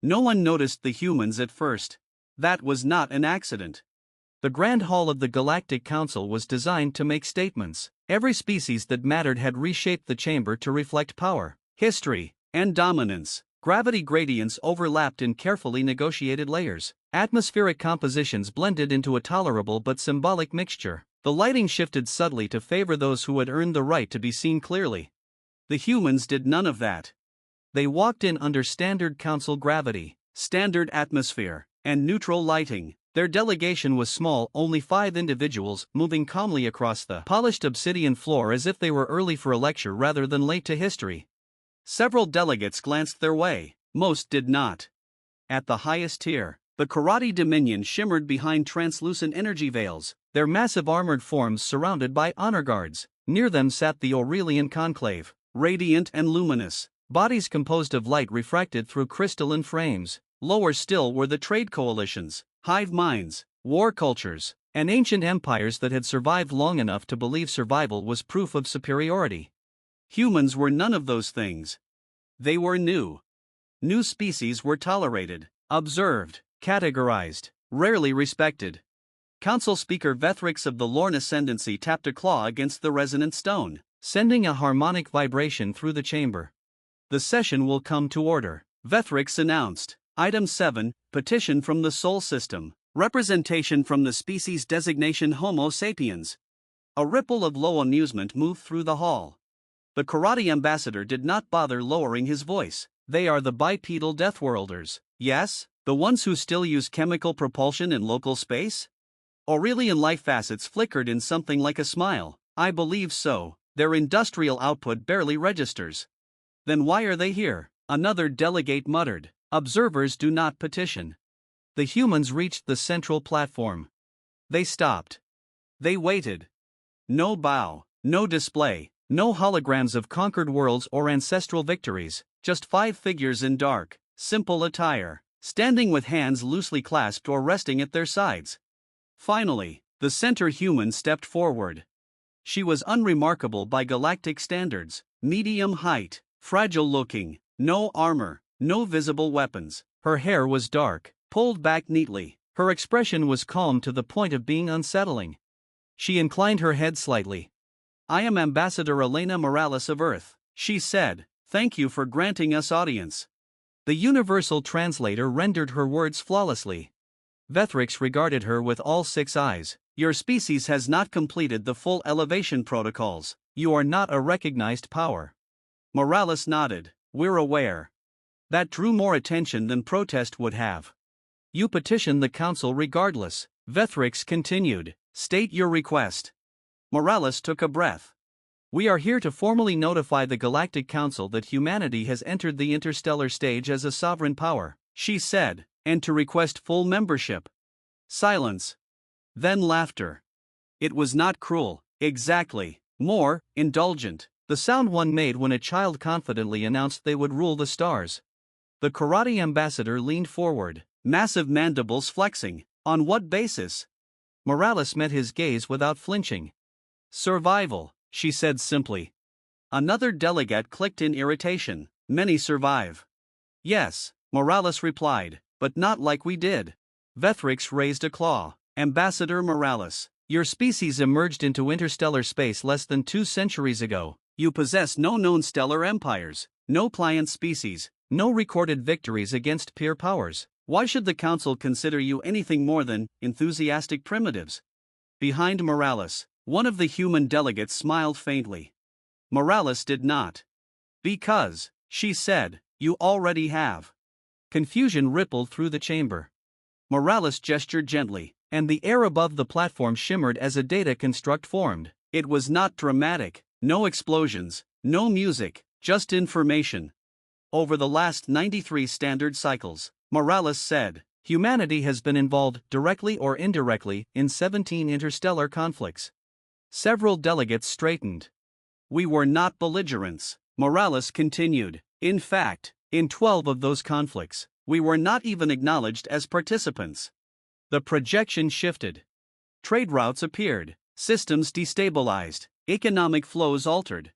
No one noticed the humans at first. That was not an accident. The Grand Hall of the Galactic Council was designed to make statements. Every species that mattered had reshaped the chamber to reflect power, history, and dominance. Gravity gradients overlapped in carefully negotiated layers. Atmospheric compositions blended into a tolerable but symbolic mixture. The lighting shifted subtly to favor those who had earned the right to be seen clearly. The humans did none of that. They walked in under standard council gravity, standard atmosphere, and neutral lighting. Their delegation was small, only 5 individuals, moving calmly across the polished obsidian floor as if they were early for a lecture rather than late to history. Several delegates glanced their way, most did not. At the highest tier, the Karate Dominion shimmered behind translucent energy veils, their massive armored forms surrounded by honor guards. Near them sat the Aurelian Conclave, radiant and luminous, bodies composed of light refracted through crystalline frames. Lower still were the trade coalitions, hive minds, war cultures, and ancient empires that had survived long enough to believe survival was proof of superiority. Humans were none of those things. They were new. New species were tolerated, observed, categorized, rarely respected. Council Speaker Vethrix of the Lorne Ascendancy tapped a claw against the resonant stone, sending a harmonic vibration through the chamber. The session will come to order, Vethrix announced. Item 7, Petition from the Sol System. Representation from the species designation Homo sapiens. A ripple of low amusement moved through the hall. The Karate ambassador did not bother lowering his voice. They are the bipedal deathworlders, yes? The ones who still use chemical propulsion in local space? Aurelian life facets flickered in something like a smile. I believe so. Their industrial output barely registers. Then why are they here? Another delegate muttered. Observers do not petition. The humans reached the central platform. They stopped. They waited. No bow, no display, no holograms of conquered worlds or ancestral victories, just 5 figures in dark, simple attire, standing with hands loosely clasped or resting at their sides. Finally, the center human stepped forward. She was unremarkable by galactic standards, medium height, fragile looking, no armor, no visible weapons. Her hair was dark, pulled back neatly. Her expression was calm to the point of being unsettling. She inclined her head slightly. I am Ambassador Elena Morales of Earth, she said. Thank you for granting us audience. The universal translator rendered her words flawlessly. Vethrix regarded her with all 6 eyes. Your species has not completed the full elevation protocols. You are not a recognized power. Morales nodded. We're aware. That drew more attention than protest would have. You petition the council regardless, Vethrix continued. State your request. Morales took a breath. We are here to formally notify the Galactic Council that humanity has entered the interstellar stage as a sovereign power, she said, and to request full membership. Silence. Then laughter. It was not cruel, exactly. More, indulgent. The sound one made when a child confidently announced they would rule the stars. The Karate ambassador leaned forward, massive mandibles flexing. On what basis? Morales met his gaze without flinching. Survival, she said simply. Another delegate clicked in irritation. Many survive. Yes, Morales replied, but not like we did. Vethrix raised a claw. Ambassador Morales, your species emerged into interstellar space less than 2 centuries ago. You possess no known stellar empires, no pliant species, no recorded victories against peer powers. Why should the council consider you anything more than enthusiastic primitives? Behind Morales, one of the human delegates smiled faintly. Morales did not. Because, she said, you already have. Confusion rippled through the chamber. Morales gestured gently, and the air above the platform shimmered as a data construct formed. It was not dramatic, no explosions, no music, just information. Over the last 93 standard cycles, Morales said, humanity has been involved, directly or indirectly, in 17 interstellar conflicts. Several delegates straightened. We were not belligerents, Morales continued. In fact, in 12 of those conflicts, we were not even acknowledged as participants. The projection shifted. Trade routes appeared, systems destabilized, economic flows altered.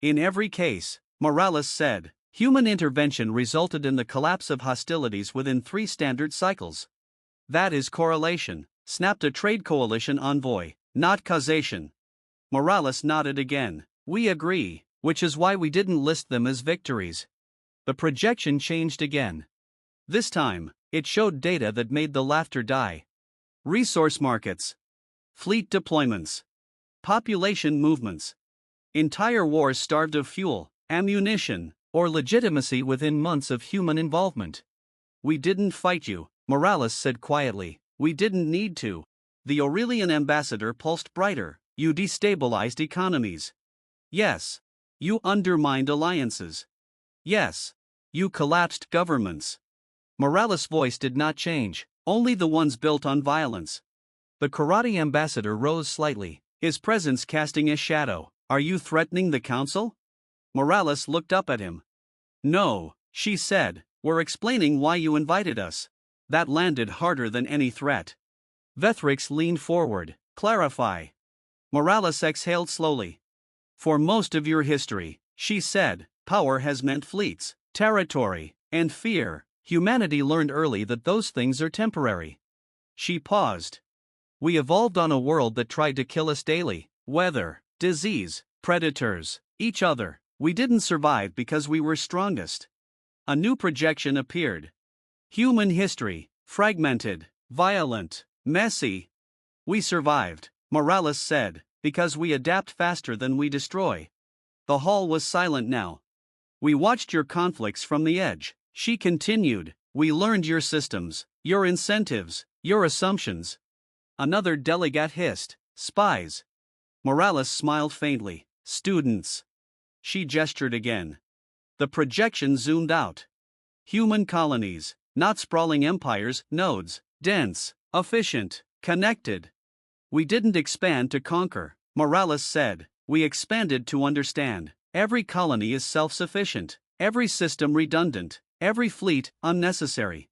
In every case, Morales said, Human intervention resulted in the collapse of hostilities within 3 standard cycles. That is correlation, snapped a trade coalition envoy, not causation. Morales nodded again. We agree, which is why we didn't list them as victories. The projection changed again. This time, it showed data that made the laughter die. Resource markets, fleet deployments, population movements. Entire wars starved of fuel, ammunition, or legitimacy within months of human involvement. We didn't fight you, Morales said quietly. We didn't need to. The Aurelian ambassador pulsed brighter. You destabilized economies. Yes. You undermined alliances. Yes. You collapsed governments. Morales' voice did not change, only the ones built on violence. The karate ambassador rose slightly, his presence casting a shadow. Are you threatening the council? Morales looked up at him. No, she said, we're explaining why you invited us. That landed harder than any threat. Vethrix leaned forward. Clarify. Morales exhaled slowly. For most of your history, she said, power has meant fleets, territory, and fear. Humanity learned early that those things are temporary. She paused. We evolved on a world that tried to kill us daily. Weather, disease, predators, each other. We didn't survive because we were strongest. A new projection appeared. Human history, fragmented, violent, messy. We survived, Morales said, because we adapt faster than we destroy. The hall was silent now. We watched your conflicts from the edge, she continued. We learned your systems, your incentives, your assumptions. Another delegate hissed, spies. Morales smiled faintly. Students. She gestured again. The projection zoomed out. Human colonies, not sprawling empires, nodes, dense, efficient, connected. We didn't expand to conquer, Morales said. We expanded to understand. Every colony is self-sufficient, every system redundant, every fleet unnecessary.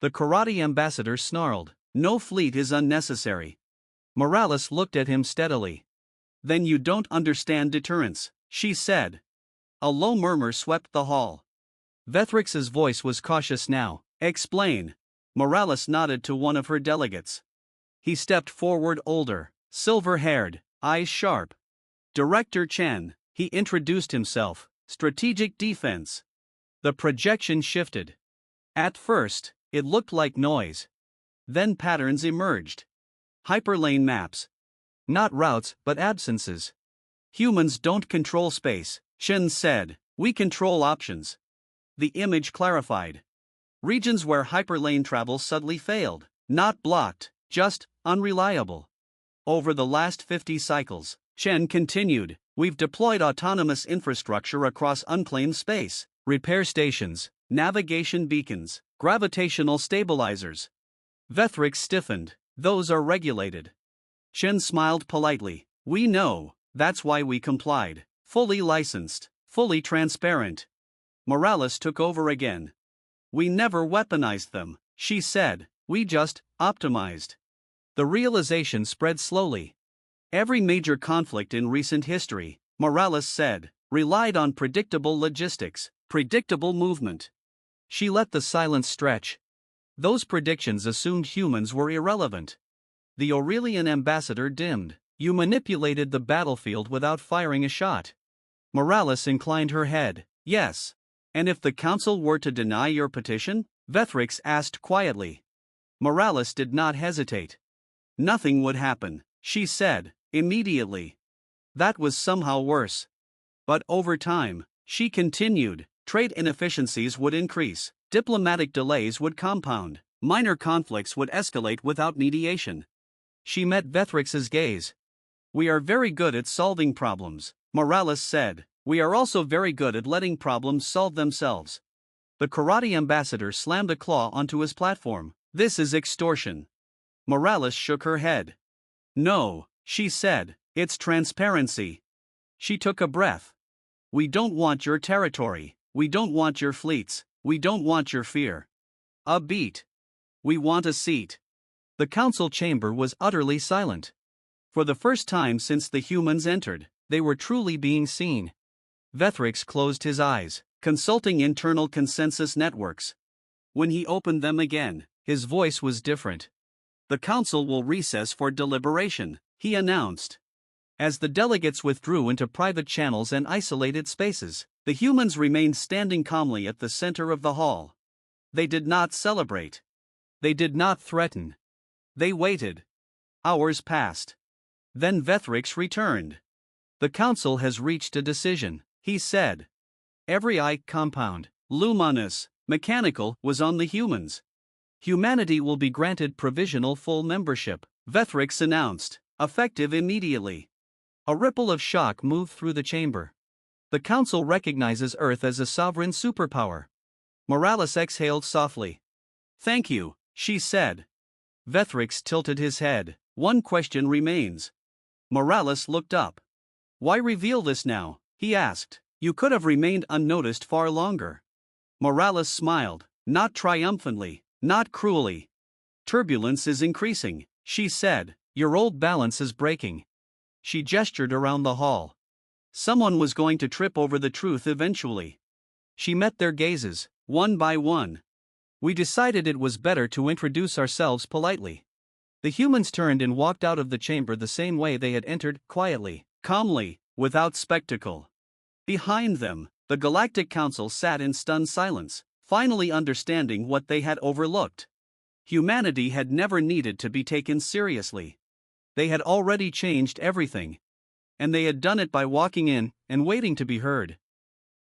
The karate ambassador snarled. No fleet is unnecessary. Morales looked at him steadily. Then you don't understand deterrence, she said. A low murmur swept the hall. Vethrix's voice was cautious now. Explain. Morales nodded to one of her delegates. He stepped forward, older, silver-haired, eyes sharp. Director Chen, he introduced himself. Strategic defense. The projection shifted. At first, it looked like noise. Then patterns emerged. Hyperlane maps. Not routes, but absences. Humans don't control space, Chen said. We control options. The image clarified. Regions where hyperlane travel subtly failed. Not blocked, just unreliable. Over the last 50 cycles, Chen continued, we've deployed autonomous infrastructure across unclaimed space. Repair stations, navigation beacons, gravitational stabilizers. Vethrix stiffened. Those are regulated. Chen smiled politely. We know, that's why we complied. Fully licensed, fully transparent. Morales took over again. We never weaponized them, she said, we just optimized. The realization spread slowly. Every major conflict in recent history, Morales said, relied on predictable logistics, predictable movement. She let the silence stretch. Those predictions assumed humans were irrelevant. The Aurelian ambassador dimmed. You manipulated the battlefield without firing a shot. Morales inclined her head. Yes. And if the council were to deny your petition? Vethrix asked quietly. Morales did not hesitate. Nothing would happen, she said, immediately. That was somehow worse. But over time, she continued, trade inefficiencies would increase, diplomatic delays would compound, minor conflicts would escalate without mediation. She met Vethrix's gaze. We are very good at solving problems, Morales said. We are also very good at letting problems solve themselves. The karate ambassador slammed a claw onto his platform. This is extortion. Morales shook her head. No, she said, it's transparency. She took a breath. We don't want your territory, we don't want your fleets, we don't want your fear. A beat. We want a seat. The council chamber was utterly silent. For the first time since the humans entered, they were truly being seen. Vethrix closed his eyes. consulting internal consensus networks. When he opened them again, his voice was different. The council will recess for deliberation, he announced. As the delegates withdrew into private channels and isolated spaces, the humans remained standing calmly at the center of the hall. They did not celebrate. They did not threaten. They waited. Hours passed. Then Vethrix returned. The council has reached a decision, he said. Every compound, luminous, mechanical, was on the humans. Humanity will be granted provisional full membership, Vethrix announced, effective immediately. A ripple of shock moved through the chamber. The council recognizes Earth as a sovereign superpower. Morales exhaled softly. Thank you, she said. Vethrix tilted his head. One question remains. Morales looked up. Why reveal this now? He asked. You could have remained unnoticed far longer. Morales smiled, not triumphantly, not cruelly. Turbulence is increasing, she said. Your old balance is breaking. She gestured around the hall. Someone was going to trip over the truth eventually. She met their gazes, one by one. We decided it was better to introduce ourselves politely. The humans turned and walked out of the chamber the same way they had entered, quietly, calmly, without spectacle. Behind them, the Galactic Council sat in stunned silence, finally understanding what they had overlooked. Humanity had never needed to be taken seriously. They had already changed everything. And they had done it by walking in and waiting to be heard.